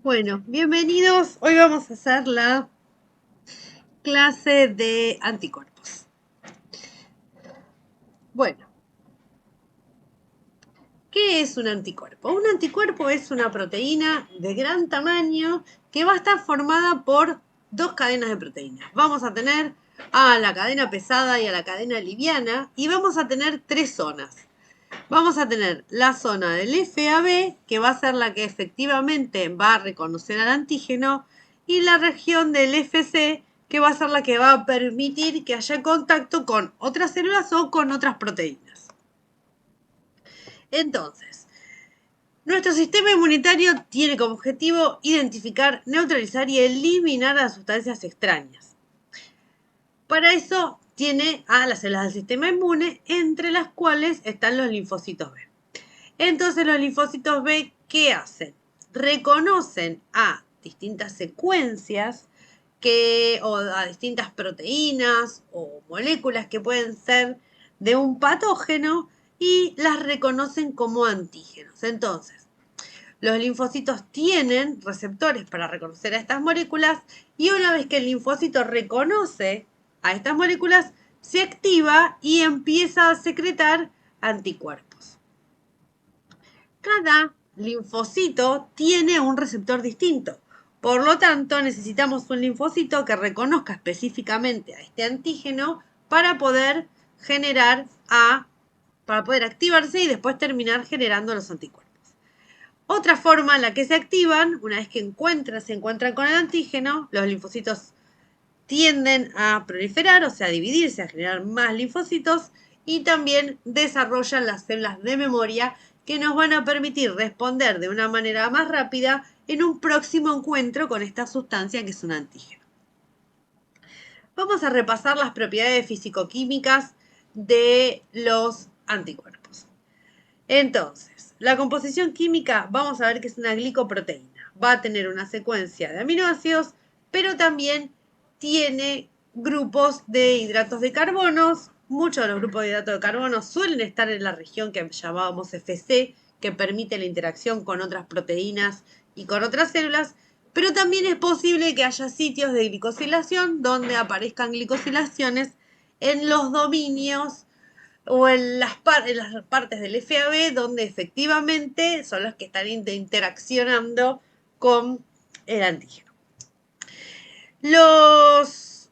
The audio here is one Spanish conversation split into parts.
Bueno, bienvenidos. Hoy vamos a hacer la clase de anticuerpos. Bueno, ¿qué es un anticuerpo? Un anticuerpo es una proteína de gran tamaño que va a estar formada por dos cadenas de proteínas. Vamos a tener a la cadena pesada y a la cadena liviana y vamos a tener tres zonas. Vamos a tener la zona del FAB, que va a ser la que efectivamente va a reconocer al antígeno, y la región del FC, que va a ser la que va a permitir que haya contacto con otras células o con otras proteínas. Entonces, nuestro sistema inmunitario tiene como objetivo identificar, neutralizar y eliminar las sustancias extrañas. Para eso tiene a las células del sistema inmune, entre las cuales están los linfocitos B. Entonces los linfocitos B, ¿qué hacen? Reconocen a distintas secuencias o a distintas proteínas o moléculas que pueden ser de un patógeno y las reconocen como antígenos. Entonces, los linfocitos tienen receptores para reconocer a estas moléculas y una vez que el linfocito reconoce a estas moléculas, se activa y empieza a secretar anticuerpos. Cada linfocito tiene un receptor distinto. Por lo tanto, necesitamos un linfocito que reconozca específicamente a este antígeno para poder activarse y después terminar generando los anticuerpos. Otra forma en la que se activan, una vez que se encuentran con el antígeno, los linfocitos tienden a proliferar, o sea, a dividirse, a generar más linfocitos y también desarrollan las células de memoria que nos van a permitir responder de una manera más rápida en un próximo encuentro con esta sustancia que es un antígeno. Vamos a repasar las propiedades físico-químicas de los anticuerpos. Entonces, la composición química, vamos a ver que es una glicoproteína. Va a tener una secuencia de aminoácidos, pero también tiene grupos de hidratos de carbono. Muchos de los grupos de hidratos de carbono suelen estar en la región que llamábamos FC, que permite la interacción con otras proteínas y con otras células, pero también es posible que haya sitios de glicosilación donde aparezcan glicosilaciones en los dominios o en las partes del FAB donde efectivamente son los que están interaccionando con el antígeno. Los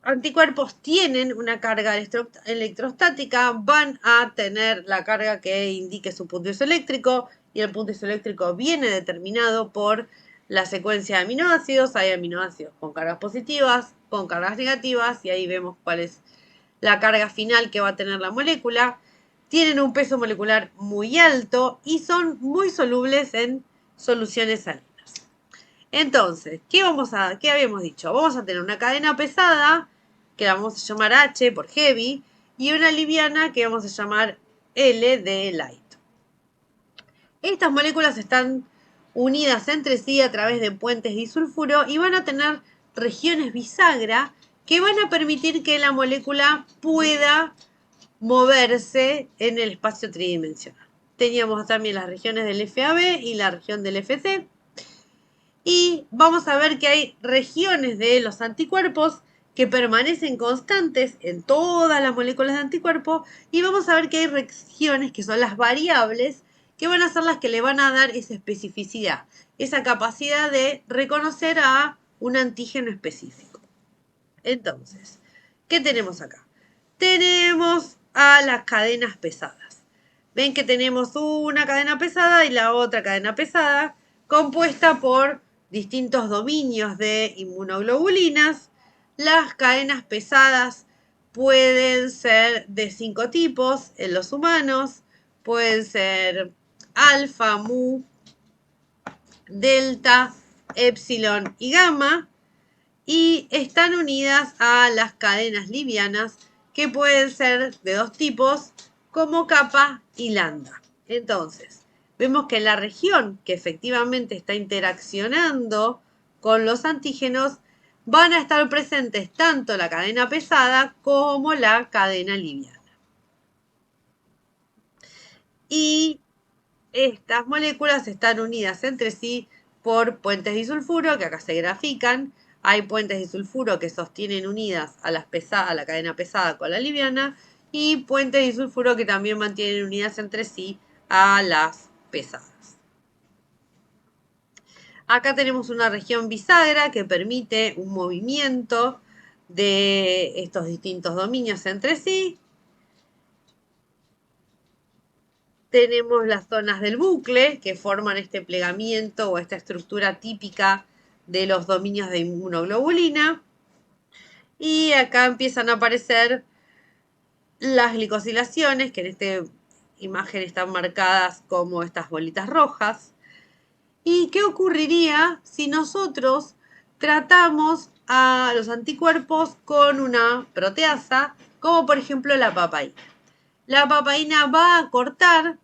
anticuerpos tienen una carga electrostática, van a tener la carga que indique su punto isoeléctrico y el punto isoeléctrico viene determinado por la secuencia de aminoácidos. Hay aminoácidos con cargas positivas, con cargas negativas y ahí vemos cuál es la carga final que va a tener la molécula. Tienen un peso molecular muy alto y son muy solubles en soluciones salinas. Entonces, ¿qué habíamos dicho? Vamos a tener una cadena pesada, que la vamos a llamar H por heavy, y una liviana que vamos a llamar L de light. Estas moléculas están unidas entre sí a través de puentes disulfuro y van a tener regiones bisagra que van a permitir que la molécula pueda moverse en el espacio tridimensional. Teníamos también las regiones del FAB y la región del FC. Y vamos a ver que hay regiones de los anticuerpos que permanecen constantes en todas las moléculas de anticuerpo y vamos a ver que hay regiones que son las variables que van a ser las que le van a dar esa especificidad, esa capacidad de reconocer a un antígeno específico. Entonces, ¿qué tenemos acá? Tenemos a las cadenas pesadas. Ven que tenemos una cadena pesada y la otra cadena pesada compuesta por distintos dominios de inmunoglobulinas. Las cadenas pesadas pueden ser de 5 tipos en los humanos. Pueden ser alfa, mu, delta, epsilon y gamma. Y están unidas a las cadenas livianas que pueden ser de dos tipos como kappa y lambda. Entonces, vemos que la región que efectivamente está interaccionando con los antígenos van a estar presentes tanto la cadena pesada como la cadena liviana. Y estas moléculas están unidas entre sí por puentes disulfuro, que acá se grafican. Hay puentes disulfuro que sostienen unidas a la cadena pesada con la liviana, y puentes disulfuro que también mantienen unidas entre sí a las pesadas. Acá tenemos una región bisagra que permite un movimiento de estos distintos dominios entre sí. Tenemos las zonas del bucle que forman este plegamiento o esta estructura típica de los dominios de inmunoglobulina. Y acá empiezan a aparecer las glicosilaciones, que en esta imagen están marcadas como estas bolitas rojas. ¿Y qué ocurriría si nosotros tratamos a los anticuerpos con una proteasa, como por ejemplo la papaína? La papaína va a cortar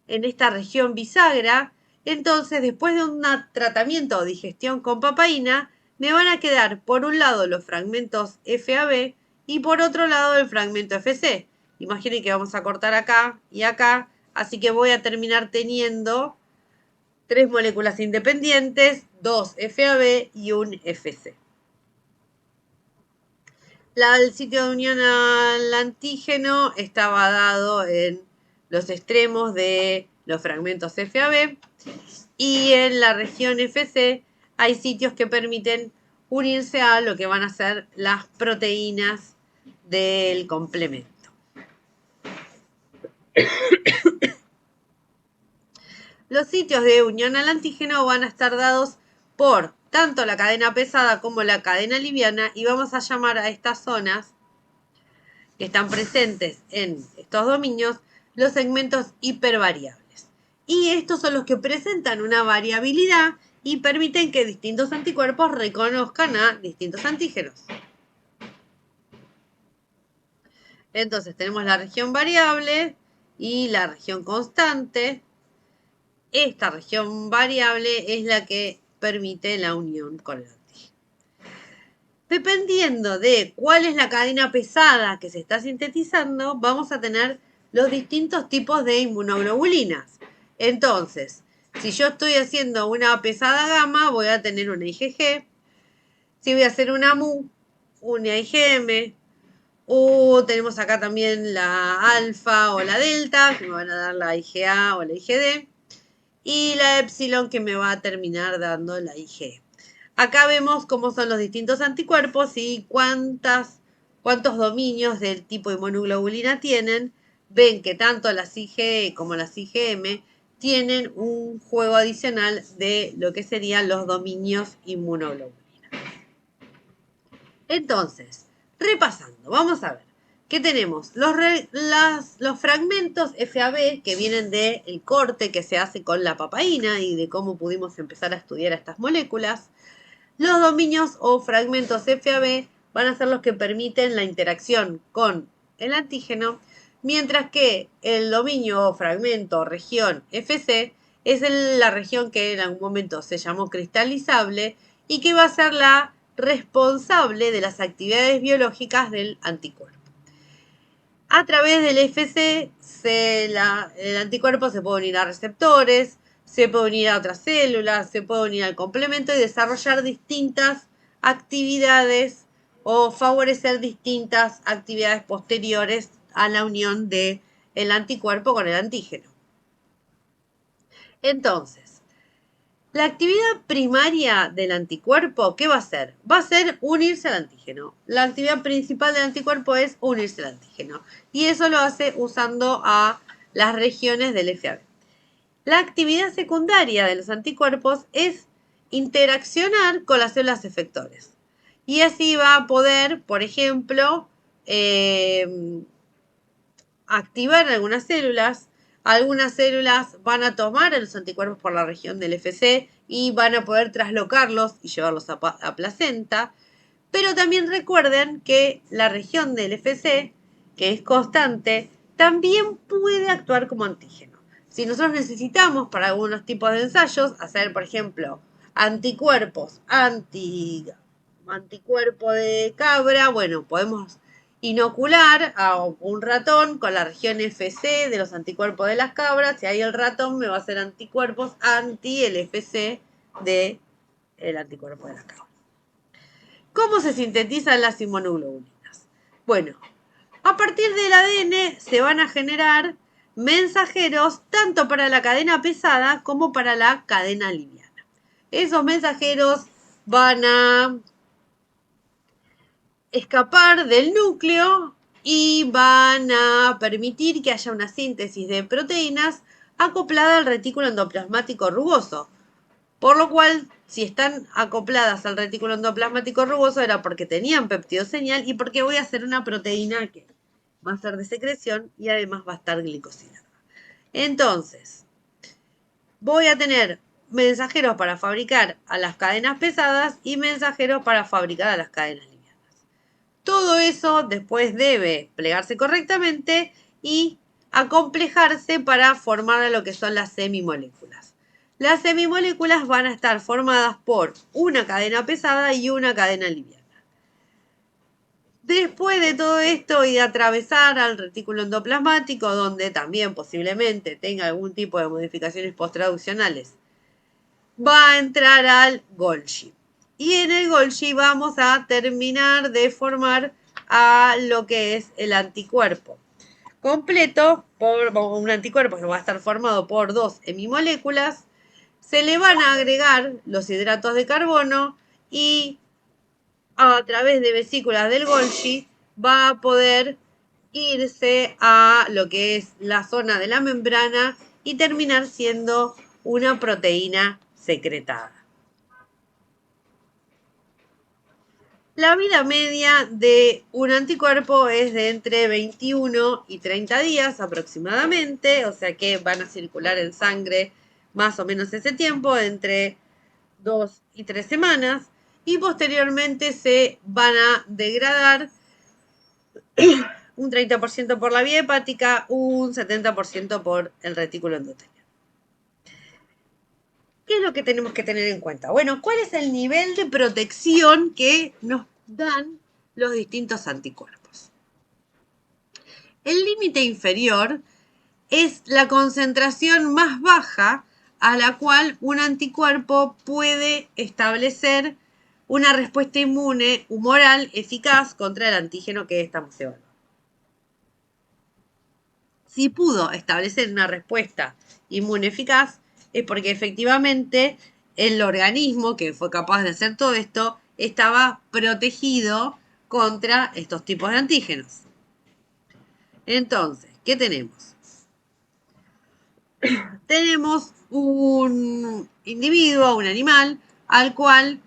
en esta región bisagra, entonces después de un tratamiento o digestión con papaína, me van a quedar por un lado los fragmentos FAB y por otro lado el fragmento FC. Imaginen que vamos a cortar acá y acá, así que voy a terminar teniendo 3 moléculas independientes, 2 FAB y un FC. El sitio de unión al antígeno estaba dado en los extremos de los fragmentos FAB, y en la región FC hay sitios que permiten unirse a lo que van a ser las proteínas del complemento. Los sitios de unión al antígeno van a estar dados por tanto la cadena pesada como la cadena liviana, y vamos a llamar a estas zonas que están presentes en estos dominios los segmentos hipervariables. Y estos son los que presentan una variabilidad y permiten que distintos anticuerpos reconozcan a distintos antígenos. Entonces tenemos la región variable y la región constante. Esta región variable es la que permite la unión con el antígeno. Dependiendo de cuál es la cadena pesada que se está sintetizando, vamos a tener los distintos tipos de inmunoglobulinas. Entonces, si yo estoy haciendo una pesada gamma, voy a tener una IgG. Si voy a hacer una mu, una IgM. O tenemos acá también la alfa o la delta, que me van a dar la IgA o la IgD. Y la epsilon, que me va a terminar dando la IgE. Acá vemos cómo son los distintos anticuerpos y cuántos dominios del tipo inmunoglobulina tienen. Ven que tanto las IgE como las IgM tienen un juego adicional de lo que serían los dominios inmunoglobulina. Entonces, repasando, vamos a ver que tenemos los fragmentos FAB que vienen del corte que se hace con la papaína y de cómo pudimos empezar a estudiar estas moléculas. Los dominios o fragmentos FAB van a ser los que permiten la interacción con el antígeno, mientras que el dominio o fragmento o región FC es la región que en algún momento se llamó cristalizable y que va a ser la responsable de las actividades biológicas del anticuerpo. A través del FC, el anticuerpo se puede unir a receptores, se puede unir a otras células, se puede unir al complemento y desarrollar distintas actividades o favorecer distintas actividades posteriores a la unión del anticuerpo con el antígeno. Entonces, la actividad primaria del anticuerpo, ¿qué va a hacer? Va a ser unirse al antígeno. La actividad principal del anticuerpo es unirse al antígeno. Y eso lo hace usando a las regiones del FAB. La actividad secundaria de los anticuerpos es interaccionar con las células efectores. Y así va a poder, por ejemplo, activar algunas células. Algunas células van a tomar a los anticuerpos por la región del FC y van a poder traslocarlos y llevarlos a placenta. Pero también recuerden que la región del FC, que es constante, también puede actuar como antígeno. Si nosotros necesitamos para algunos tipos de ensayos hacer, por ejemplo, anticuerpo de cabra, bueno, podemos inocular a un ratón con la región FC de los anticuerpos de las cabras, y ahí el ratón me va a hacer anticuerpos anti el FC del anticuerpo de las cabras. ¿Cómo se sintetizan las inmunoglobulinas? Bueno, a partir del ADN se van a generar mensajeros tanto para la cadena pesada como para la cadena liviana. Esos mensajeros van a escapar del núcleo y van a permitir que haya una síntesis de proteínas acoplada al retículo endoplasmático rugoso. Por lo cual, si están acopladas al retículo endoplasmático rugoso era porque tenían peptidoseñal y porque voy a hacer una proteína que va a ser de secreción y además va a estar glicosilada. Entonces, voy a tener mensajeros para fabricar a las cadenas pesadas y mensajeros para fabricar a las cadenas livianas. Todo eso después debe plegarse correctamente y acomplejarse para formar lo que son las semimoléculas. Las semimoléculas van a estar formadas por una cadena pesada y una cadena liviana. Después de todo esto y de atravesar al retículo endoplasmático, donde también posiblemente tenga algún tipo de modificaciones posttraduccionales, va a entrar al Golgi. Y en el Golgi vamos a terminar de formar a lo que es el anticuerpo completo, por un anticuerpo que va a estar formado por dos hemimoléculas. Se le van a agregar los hidratos de carbono y a través de vesículas del Golgi va a poder irse a lo que es la zona de la membrana y terminar siendo una proteína secretada. La vida media de un anticuerpo es de entre 21 y 30 días aproximadamente, o sea que van a circular en sangre más o menos ese tiempo, entre 2 y 3 semanas, y posteriormente se van a degradar un 30% por la vía hepática, un 70% por el retículo endotelio. ¿Qué es lo que tenemos que tener en cuenta? Bueno, ¿cuál es el nivel de protección que nos dan los distintos anticuerpos? El límite inferior es la concentración más baja a la cual un anticuerpo puede establecer una respuesta inmune humoral eficaz contra el antígeno que estamos evaluando. Si pudo establecer una respuesta inmune eficaz, es porque efectivamente el organismo que fue capaz de hacer todo esto estaba protegido contra estos tipos de antígenos. Entonces, ¿qué tenemos? Tenemos un individuo, un animal, al cual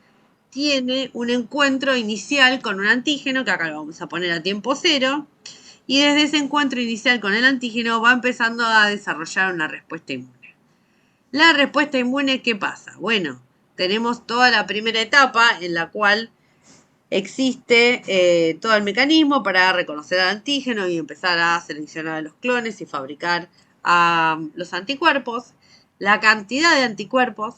tiene un encuentro inicial con un antígeno, que acá lo vamos a poner a tiempo cero, y desde ese encuentro inicial con el antígeno va empezando a desarrollar una respuesta inmune. La respuesta inmune, ¿qué pasa? Bueno, tenemos toda la primera etapa en la cual existe todo el mecanismo para reconocer al antígeno y empezar a seleccionar a los clones y fabricar a los anticuerpos. La cantidad de anticuerpos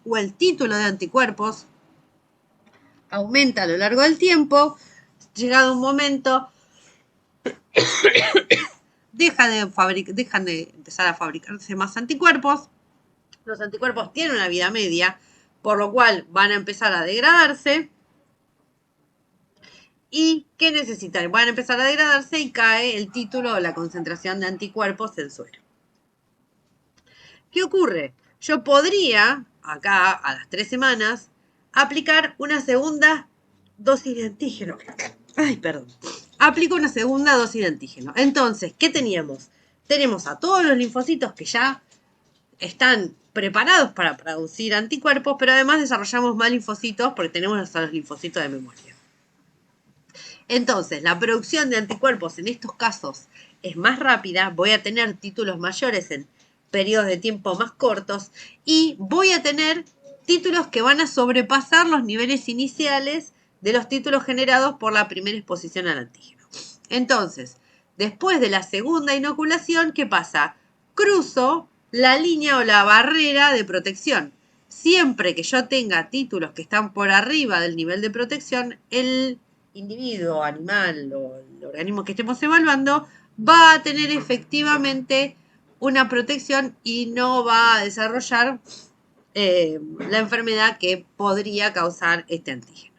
o el título de anticuerpos aumenta a lo largo del tiempo. Llegado un momento, dejan de empezar a fabricarse más anticuerpos. Los anticuerpos tienen una vida media, por lo cual van a empezar a degradarse. ¿Y qué necesitan? Van a empezar a degradarse y cae el título o la concentración de anticuerpos en suero. ¿Qué ocurre? Yo podría, acá a las 3 semanas, aplicar una segunda dosis de antígeno. Aplico una segunda dosis de antígeno. Entonces, ¿qué teníamos? Tenemos a todos los linfocitos que ya están preparados para producir anticuerpos, pero además desarrollamos más linfocitos porque tenemos hasta los linfocitos de memoria. Entonces, la producción de anticuerpos en estos casos es más rápida, voy a tener títulos mayores en periodos de tiempo más cortos y voy a tener títulos que van a sobrepasar los niveles iniciales de los títulos generados por la primera exposición al antígeno. Entonces, después de la segunda inoculación, ¿qué pasa? Cruzo la línea o la barrera de protección. Siempre que yo tenga títulos que están por arriba del nivel de protección, el individuo, animal o el organismo que estemos evaluando va a tener efectivamente una protección y no va a desarrollar la enfermedad que podría causar este antígeno.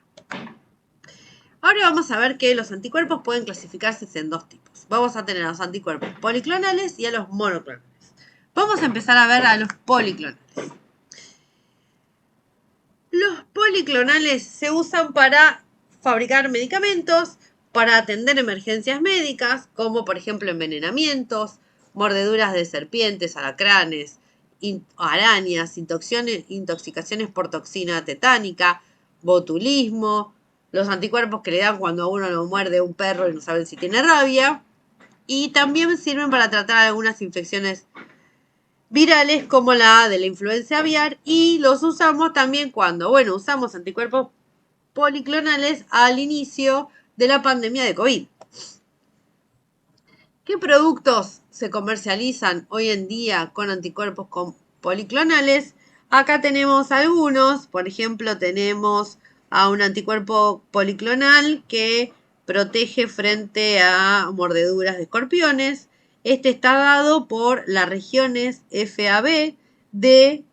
Ahora vamos a ver que los anticuerpos pueden clasificarse en dos tipos. Vamos a tener a los anticuerpos policlonales y a los monoclonales. Vamos a empezar a ver a los policlonales. Los policlonales se usan para fabricar medicamentos, para atender emergencias médicas, como por ejemplo envenenamientos, mordeduras de serpientes, alacranes, arañas, intoxicaciones por toxina tetánica, botulismo, los anticuerpos que le dan cuando a uno lo muerde un perro y no saben si tiene rabia, y también sirven para tratar algunas infecciones virales como la de la influenza aviar, y los usamos también cuando, usamos anticuerpos policlonales al inicio de la pandemia de COVID. ¿Qué productos se comercializan hoy en día con anticuerpos policlonales? Acá tenemos algunos, por ejemplo, tenemos a un anticuerpo policlonal que protege frente a mordeduras de escorpiones. Este está dado por las regiones FAB de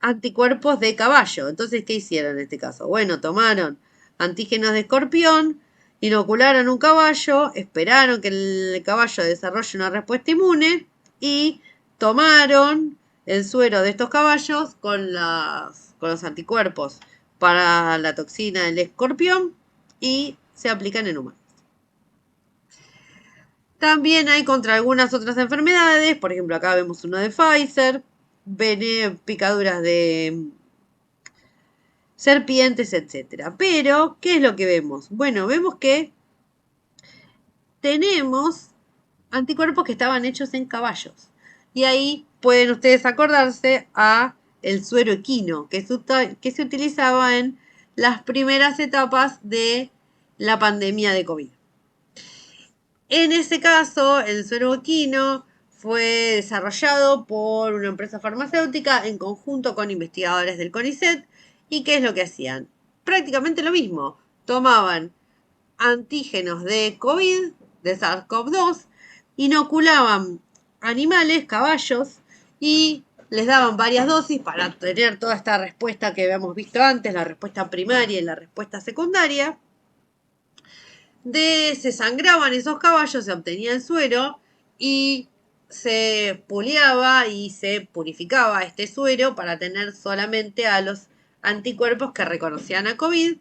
anticuerpos de caballo. Entonces, ¿qué hicieron en este caso? Bueno, tomaron antígenos de escorpión, inocularon un caballo, esperaron que el caballo desarrolle una respuesta inmune y tomaron el suero de estos caballos con los anticuerpos para la toxina del escorpión y se aplican en humanos. También hay contra algunas otras enfermedades, por ejemplo acá vemos uno de Pfizer, picaduras de serpientes, etcétera. Pero, ¿qué es lo que vemos? Bueno, vemos que tenemos anticuerpos que estaban hechos en caballos. Y ahí pueden ustedes acordarse a el suero equino, que se utilizaba en las primeras etapas de la pandemia de COVID. En ese caso, el suero equino fue desarrollado por una empresa farmacéutica en conjunto con investigadores del CONICET. ¿Y qué es lo que hacían? Prácticamente lo mismo. Tomaban antígenos de COVID, de SARS-CoV-2, inoculaban animales, caballos, y les daban varias dosis para tener toda esta respuesta que habíamos visto antes, la respuesta primaria y la respuesta secundaria. Se sangraban esos caballos, se obtenía el suero y se puliaba y se purificaba este suero para tener solamente a los anticuerpos que reconocían a COVID.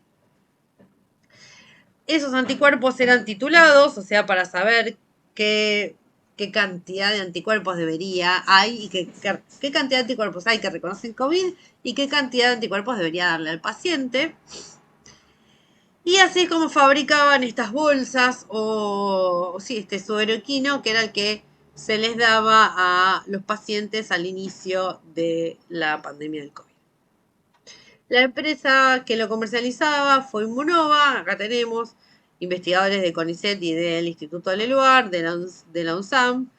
Esos anticuerpos eran titulados, o sea, para saber qué cantidad de anticuerpos hay y qué cantidad de anticuerpos hay que reconocen COVID y qué cantidad de anticuerpos debería darle al paciente. Y así es como fabricaban estas bolsas este suero equino, que era el que se les daba a los pacientes al inicio de la pandemia del COVID. La empresa que lo comercializaba fue Immunova. Acá tenemos investigadores de CONICET y del Instituto Leluar, de la UNSAM,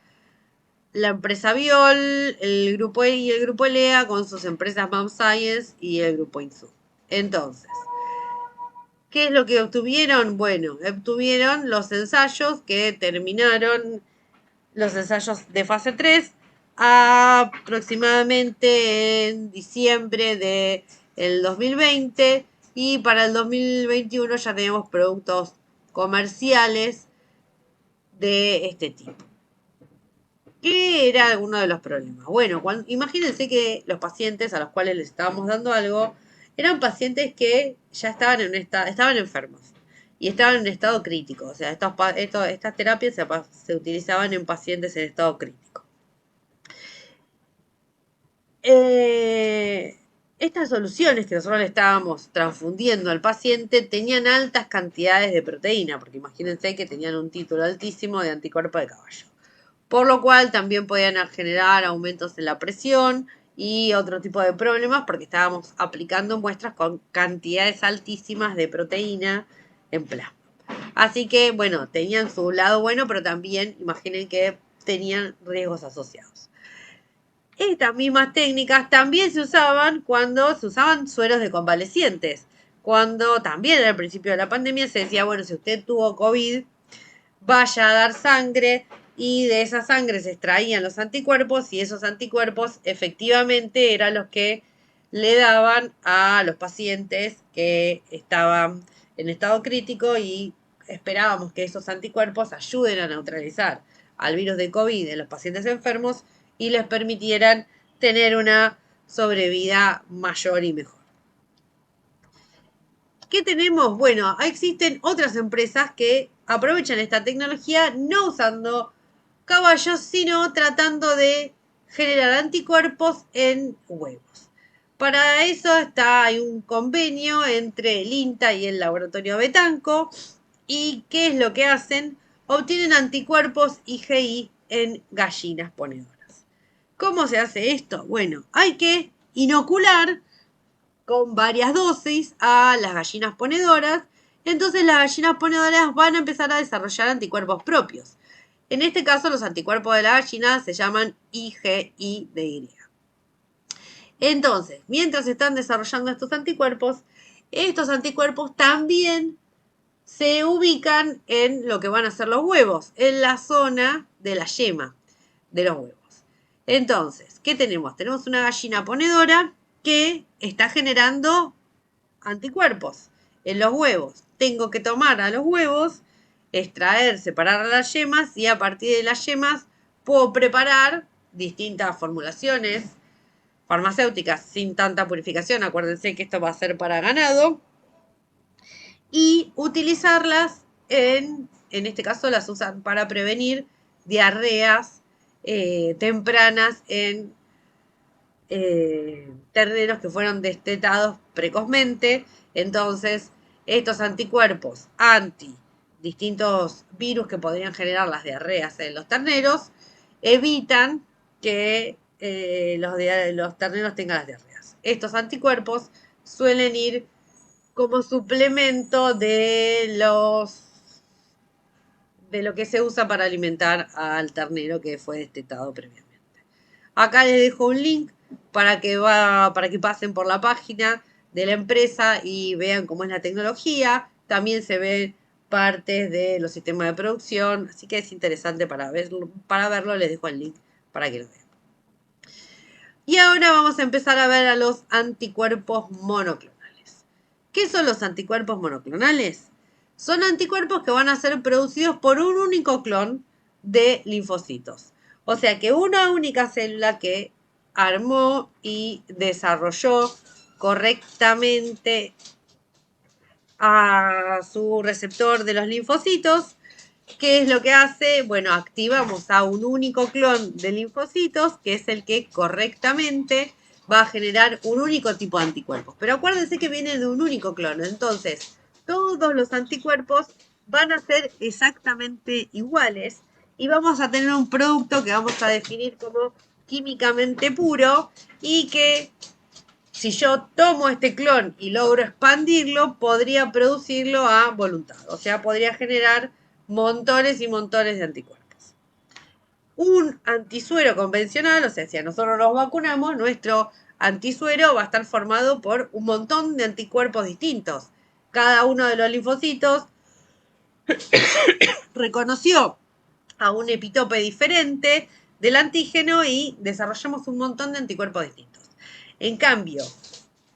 la empresa Biol, el grupo E y el grupo ELEA con sus empresas Mount Science y el grupo INSU. Entonces, ¿qué es lo que obtuvieron? Bueno, obtuvieron los ensayos que terminaron, los ensayos de fase 3, aproximadamente en diciembre del 2020, y para el 2021 ya tenemos productos comerciales de este tipo. ¿Qué era uno de los problemas? Bueno, imagínense que los pacientes a los cuales les estábamos dando algo eran pacientes que ya estaban enfermos y estaban en estado crítico. O sea, estas terapias se utilizaban en pacientes en estado crítico. Estas soluciones que nosotros le estábamos transfundiendo al paciente tenían altas cantidades de proteína, porque imagínense que tenían un título altísimo de anticuerpo de caballo. Por lo cual también podían generar aumentos en la presión y otro tipo de problemas porque estábamos aplicando muestras con cantidades altísimas de proteína en plasma. Así que, bueno, tenían su lado bueno, pero también imaginen que tenían riesgos asociados. Estas mismas técnicas también se usaban cuando se usaban sueros de convalecientes, cuando también al principio de la pandemia se decía, bueno, si usted tuvo COVID, vaya a dar sangre y de esa sangre se extraían los anticuerpos y esos anticuerpos efectivamente eran los que le daban a los pacientes que estaban en estado crítico y esperábamos que esos anticuerpos ayuden a neutralizar al virus de COVID en los pacientes enfermos y les permitieran tener una sobrevida mayor y mejor. ¿Qué tenemos? Bueno, existen otras empresas que aprovechan esta tecnología no usando caballos, sino tratando de generar anticuerpos en huevos. Para eso hay un convenio entre el INTA y el laboratorio Betanco. ¿Y qué es lo que hacen? Obtienen anticuerpos IgI en gallinas ponedoras. ¿Cómo se hace esto? Bueno, hay que inocular con varias dosis a las gallinas ponedoras. Entonces las gallinas ponedoras van a empezar a desarrollar anticuerpos propios. En este caso los anticuerpos de la gallina se llaman IgID. Entonces, mientras están desarrollando estos anticuerpos también se ubican en lo que van a ser los huevos, en la zona de la yema de los huevos. Entonces, ¿qué tenemos? Tenemos una gallina ponedora que está generando anticuerpos en los huevos. Tengo que tomar a los huevos, extraer, separar las yemas y a partir de las yemas puedo preparar distintas formulaciones farmacéuticas sin tanta purificación. Acuérdense que esto va a ser para ganado. Y utilizarlas en este caso las usan para prevenir diarreas tempranas en terneros que fueron destetados precozmente. Entonces, estos anticuerpos anti distintos virus que podrían generar las diarreas en los terneros evitan que los terneros tengan las diarreas. Estos anticuerpos suelen ir como suplemento de lo que se usa para alimentar al ternero que fue destetado previamente. Acá les dejo un link para que pasen por la página de la empresa y vean cómo es la tecnología. También se ven partes de los sistemas de producción, así que es interesante para verlo, les dejo el link para que lo vean. Y ahora vamos a empezar a ver a los anticuerpos monoclonales. ¿Qué son los anticuerpos monoclonales? Son anticuerpos que van a ser producidos por un único clon de linfocitos. O sea que una única célula que armó y desarrolló correctamente a su receptor de los linfocitos. ¿Qué es lo que hace? Bueno, activamos a un único clon de linfocitos, que es el que correctamente va a generar un único tipo de anticuerpos. Pero acuérdense que viene de un único clon. Entonces, todos los anticuerpos van a ser exactamente iguales y vamos a tener un producto que vamos a definir como químicamente puro y que si yo tomo este clon y logro expandirlo, podría producirlo a voluntad. O sea, podría generar montones y montones de anticuerpos. Un antisuero convencional, o sea, si a nosotros nos vacunamos, nuestro antisuero va a estar formado por un montón de anticuerpos distintos. Cada uno de los linfocitos reconoció a un epitope diferente del antígeno y desarrollamos un montón de anticuerpos distintos. En cambio,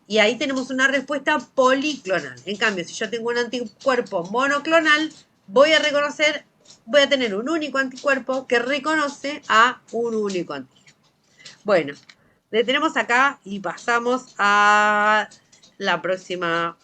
y ahí tenemos una respuesta policlonal. En cambio, si yo tengo un anticuerpo monoclonal, voy a tener un único anticuerpo que reconoce a un único antígeno. Bueno, detenemos acá y pasamos a la próxima